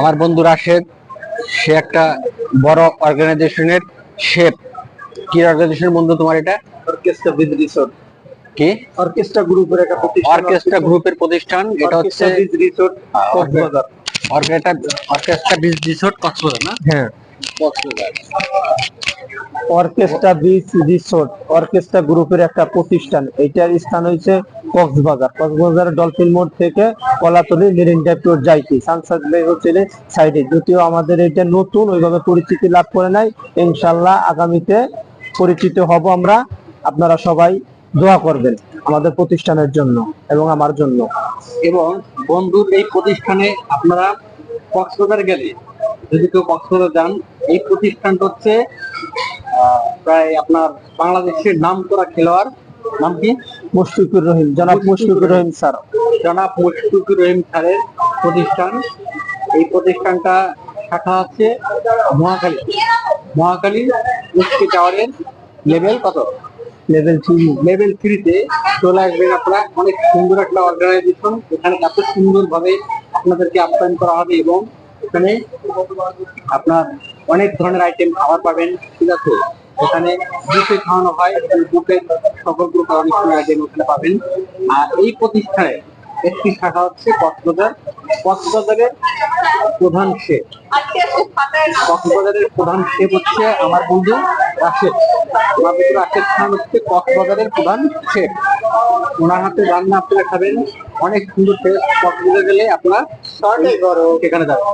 আমার বন্ধু রাশেদ, সে একটা বড় অর্গানাইজেশনের শেফ। কি অর্গানাইজেশন বন্ধু তোমার এটা? অর্কেস্ট্রা বিজ রিসোর্ট। কি? অর্কেস্ট্রা গ্রুপের একটা প্রতিষ্ঠান। অর্কেস্ট্রা গ্রুপের প্রতিষ্ঠান। এটা হচ্ছে বিজ resort Cox's Bazar. Orchestra beach resort Cox's Bazar না? হ্যাঁ, Cox's Bazar. Orchestra beach resort orchestra গ্রুপের একটা প্রতিষ্ঠান। এটার স্থান হয়েছে কক্সবাজার। কক্সবাজারের ডলফিন মোড় থেকে কলাতলি মেরিন ড্রাইভ রোড যাইতে সানসেট বে হোটেলের সাইডে। যদিও আমাদের এটা নতুন, ওইভাবে পরিচিতি লাভ করে নাই। ইনশাল্লাহ আগামীতে পরিচিত হব আমরা। আপনারা সবাই দোয়া করবেন আমাদের প্রতিষ্ঠানের জন্য এবং আমার জন্য। এবং বন্ধুর এই প্রতিষ্ঠানে আপনারা কক্সবাজার গেলে, যদি কেউ কক্সবাজার যান, এই প্রতিষ্ঠানটা হচ্ছে প্রায় আপনার বাংলাদেশের নাম করা খেলোয়াড়। নাম কি? মুশফিকুর রহিম, জনাব মুশফিকুর রহিম স্যার। জনাব মুশফিকুর রহিম স্যারের প্রতিষ্ঠান। এই প্রতিষ্ঠানটা শাখা আছে মহাখালী মুশফি টাওয়ারের লেভেল কত? লেভেল 3। লেভেল 3-তে চলে আসবেন আপনারা। অনেক সুন্দর একটা অর্গানাইজেশন। এখানে এত সুন্দর ভাবে আপনাদেরকে আপ্যায়ন করা হবে এবং এখানে আপনার অনেক ধরনের আইটেম খাবার পাবেন। ঠিক আছে, এখানে বুফে খাওয়ানো হয়। এখানে বুফে সকল প্রকার অনেক ধরনের আইটেম ওখানে পাবেন। আর এই প্রতিষ্ঠানে একটি শাখা হচ্ছে কক্সবাজারের প্রধান শেফ। কক্সবাজারের প্রধান শেফ হচ্ছে আমার বন্ধু রাশেদ। আমার বন্ধু রাশেদ খান হচ্ছে কক্সবাজারের প্রধান শেফ। ওনার হাতে রান্না আপনারা খাবেন, অনেক সুন্দর টেস্ট। কক্সবাজার গেলে আপনারা এখানে যাবেন।